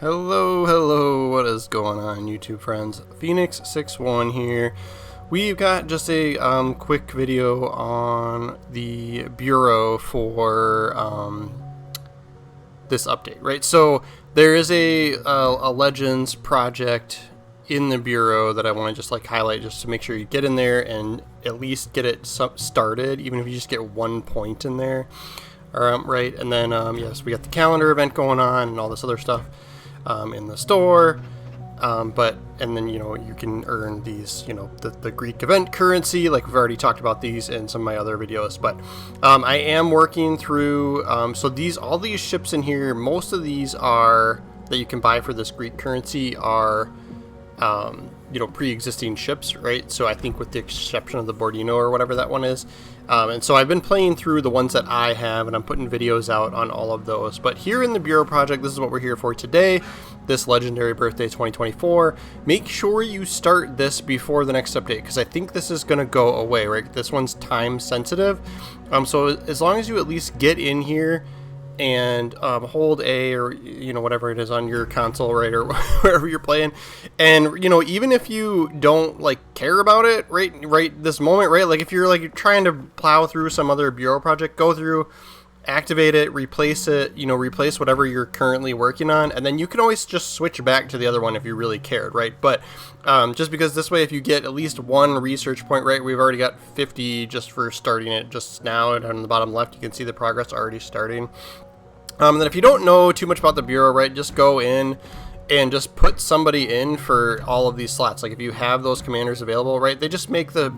Hello, what is going on, YouTube friends? Phoenix61 here. We've got just a quick video on the Bureau for this update, right? So there is a Legends project in the Bureau that I want to just like highlight just to make sure you get in there and at least get it started, even if you just get 1 point in there. Right, and then yes, we got the calendar event going on and all this other stuff in the store, and then you can earn these, the Greek event currency, like we've already talked about these in some of my other videos. But I am working through so all these ships in here, most of these are that you can buy for this Greek currency are pre-existing ships, right? So I think with the exception of the Bordino or whatever that one is. And so I've been playing through the ones that I have, and I'm putting videos out on all of those. But here in the Bureau project, this is what we're here for today, this Legendary Birthday 2024. Make sure you start this before the next update, because I think this is going to go away, right? This one's time sensitive. So as long as you at least get in here and hold A, or whatever it is on your console, right, or wherever you're playing, and even if you don't like care about it right this moment, right, like if you're like trying to plow through some other Bureau project, go through, activate it, replace it, replace whatever you're currently working on, and then you can always just switch back to the other one if you really cared, right? But just because this way, if you get at least 1 research point, right, we've already got 50 just for starting it just now, and on the bottom left you can see the progress already starting. And then if you don't know too much about the Bureau, right, just go in and just put somebody in for all of these slots. Like if you have those commanders available, right, they just make the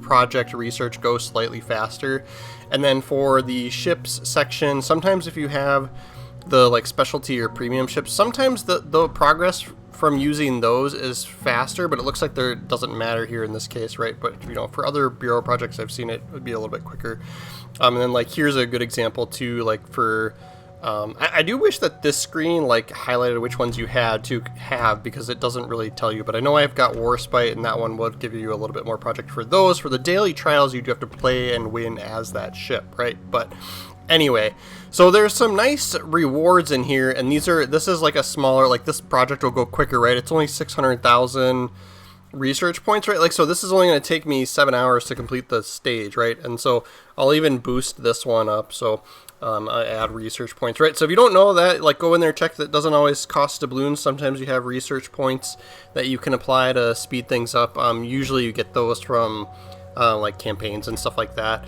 project research go slightly faster. And then for the ships section, sometimes if you have the like specialty or premium ships, sometimes the progress from using those is faster, but it looks like there doesn't matter here in this case, right? But for other Bureau projects I've seen it would be a little bit quicker. And then like here's a good example too, like for I do wish that this screen like highlighted which ones you had to have, because it doesn't really tell you, but I know I've got Warspite, and that one would give you a little bit more project for those. For the daily trials, you do have to play and win as that ship, right? But anyway, so there's some nice rewards in here, and this is like a smaller, like this project will go quicker, right? It's only 600,000 research points, right? Like, so this is only going to take me 7 hours to complete the stage, right? And so I'll even boost this one up, so I add research points, right? So if you don't know that, like go in there, check that it doesn't always cost doubloons. Sometimes you have research points that you can apply to speed things up. Usually you get those from like campaigns and stuff like that.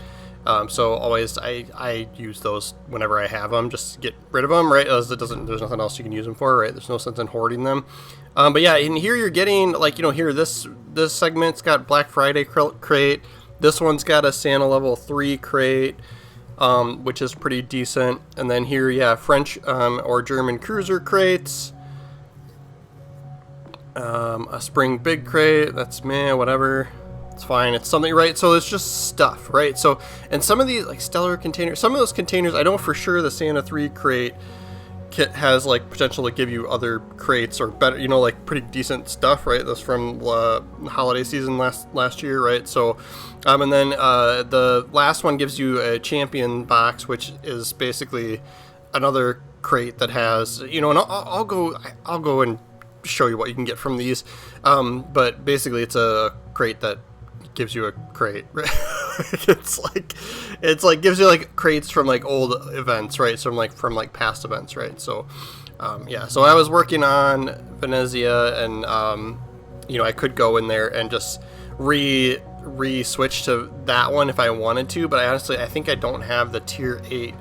So always I use those whenever I have them, just to get rid of them, right? As there's nothing else you can use them for, right? There's no sense in hoarding them. But yeah, in here you're getting like, here this segment's got Black Friday crate. This one's got a Santa level 3 crate, which is pretty decent. And then here, yeah, French or German cruiser crates. A spring big crate, that's meh, whatever. It's fine, it's something, right? So it's just stuff, right? So, and some of these like stellar containers, some of those containers, I know for sure the Santa 3 crate kit has like potential to give you other crates or better, like pretty decent stuff, right? That's from the holiday season last year, right? So and then the last one gives you a champion box, which is basically another crate that has, and I'll go and show you what you can get from these, but basically it's a crate that gives you a crate, right? it's like gives you like crates from like old events, right? So from past events, right? So yeah, so I was working on Venezia, and I could go in there and just re-switch to that one if I wanted to, but I think I don't have the tier 8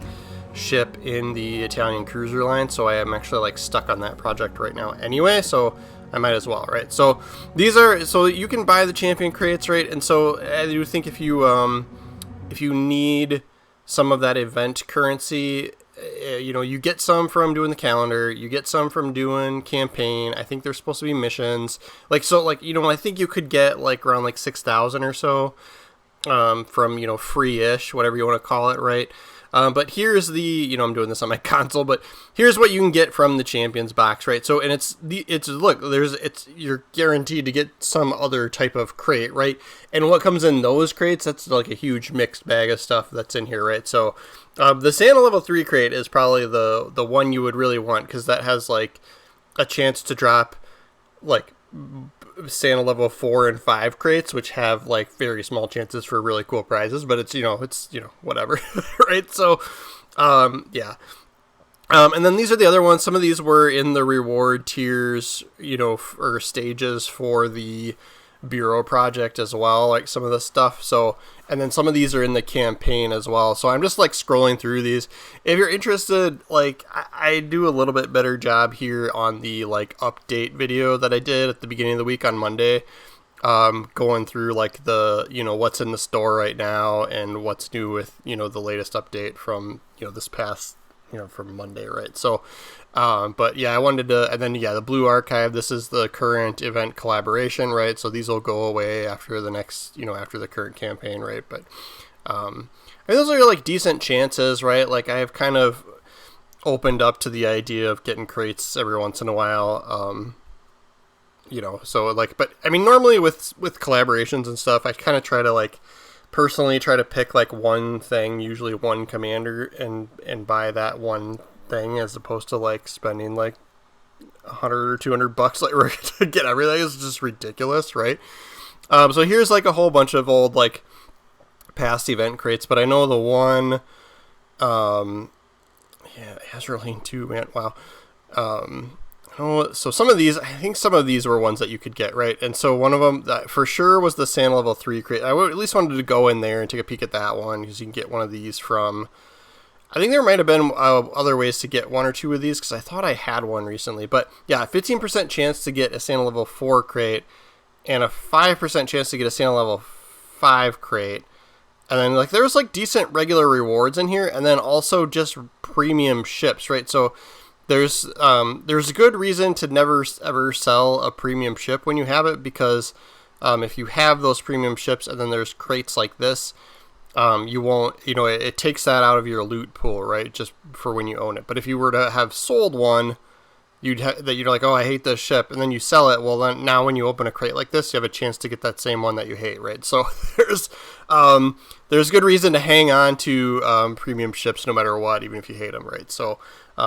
ship in the Italian cruiser line, so I am actually like stuck on that project right now anyway, so I might as well, right? So so you can buy the champion crates, right? And so I do think if you need some of that event currency, you get some from doing the calendar, you get some from doing campaign. I think there's supposed to be missions, like, so like, I think you could get like around like 6,000 or so from free-ish, whatever you want to call it, right? But here's the, I'm doing this on my console, but here's what you can get from the Champions box, right? So, and you're guaranteed to get some other type of crate, right? And what comes in those crates, that's like a huge mixed bag of stuff that's in here, right? So, the Santa level 3 crate is probably the one you would really want, because that has like a chance to drop like Santa level 4 and 5 crates, which have like very small chances for really cool prizes, but it's whatever. Right? So yeah. And then these are the other ones. Some of these were in the reward tiers, or stages for the Bureau project as well, like some of the stuff. So, and then some of these are in the campaign as well. So I'm just like scrolling through these. If you're interested, like I do a little bit better job here on the like update video that I did at the beginning of the week on Monday. Going through like the, what's in the store right now and what's new with, the latest update from, this past, from Monday, right? So, but yeah, I wanted to, and then yeah, the Blue Archive, this is the current event collaboration, right? So these will go away after the next, after the current campaign, right? But, I mean, those are like decent chances, right? Like I have kind of opened up to the idea of getting crates every once in a while, so like, but I mean, normally with collaborations and stuff, I kind of try to like, personally try to pick like one thing, usually one commander, and buy that one thing, as opposed to like spending like $100 or $200 like to get everything. Is just ridiculous, right? So here's like a whole bunch of old like past event crates, but I know the one, yeah, Azraline 2, man, wow. So some of these, I think some of these were ones that you could get, right? And so one of them that for sure was the Santa level 3 crate. I at least wanted to go in there and take a peek at that one, because you can get one of these from, I think there might have been other ways to get one or two of these, because I thought I had one recently. But yeah, 15% chance to get a Santa level 4 crate and a 5% chance to get a Santa level 5 crate. And then like there's like decent regular rewards in here, and then also just premium ships, right? So there's a good reason to never ever sell a premium ship when you have it, because if you have those premium ships and then there's crates like this, you won't, it takes that out of your loot pool, right? Just for when you own it. But if you were to have sold one, you're like, oh, I hate this ship, and then you sell it. Well, then now when you open a crate like this, you have a chance to get that same one that you hate, right? So there's good reason to hang on to premium ships no matter what, even if you hate them, right? So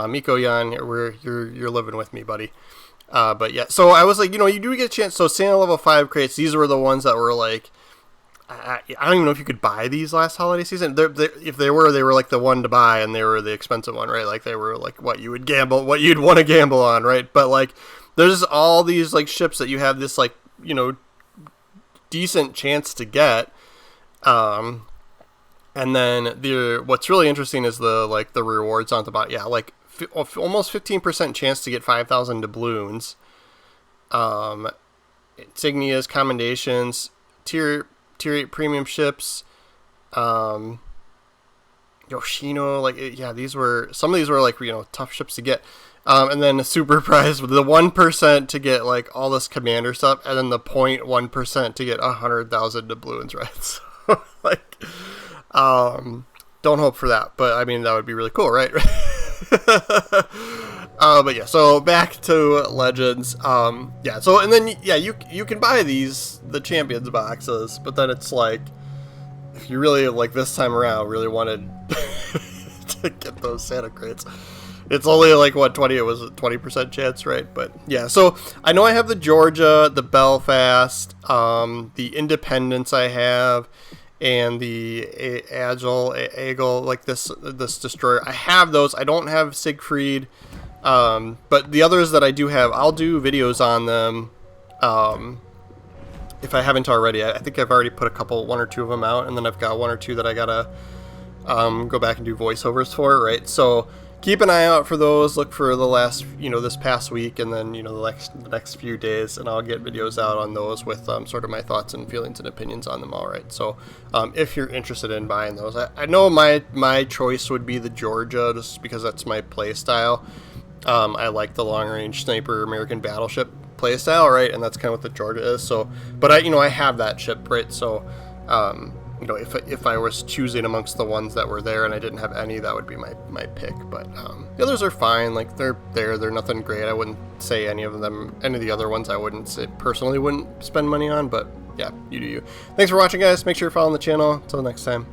Miko Yan, you're living with me, buddy. But yeah, so I was like, you do get a chance. So Santa level 5 crates, these were the ones that were like, I don't even know if you could buy these last holiday season. If they were like the one to buy, and they were the expensive one, right? Like they were like what you'd want to gamble on, right? But like there's all these like ships that you have this like, decent chance to get. And then what's really interesting is the rewards on the bottom. Yeah, like almost 15% chance to get 5,000 doubloons. Insignias, commendations, tier 8 premium ships, Yoshino, like, yeah, some of these were like, tough ships to get. And then a super prize with the 1% to get like all this commander stuff, and then the 0.1% to get 100,000 doubloons, right? So like, don't hope for that, but I mean, that would be really cool, right? But yeah, so back to Legends. Yeah, so, and then, yeah, you can buy the Champions boxes, but then it's like, if you really, like, this time around, really wanted to get those Santa crates, it's only like, what, it was a 20% chance, right? But yeah, so I know I have the Georgia, the Belfast, the Independence I have, and the Agile, like this destroyer. I have those. I don't have Siegfried, but the others that I do have, I'll do videos on them. If I haven't already, I think I've already put one or two of them out, and then I've got one or two that I gotta go back and do voiceovers for, right? So keep an eye out for those. Look for the last, this past week, and then, the next few days, and I'll get videos out on those with sort of my thoughts and feelings and opinions on them. All right. So if you're interested in buying those, I know my choice would be the Georgia, just because that's my play style. I like the long range sniper American battleship play style, right? And that's kind of what the Georgia is. So, but I have that ship, right? So, if I was choosing amongst the ones that were there and I didn't have any, that would be my pick. But the others are fine. Like they're nothing great. I wouldn't say any of the other ones I wouldn't spend money on. But yeah, you do you. Thanks for watching, guys. Make sure you're following the channel. Until next time.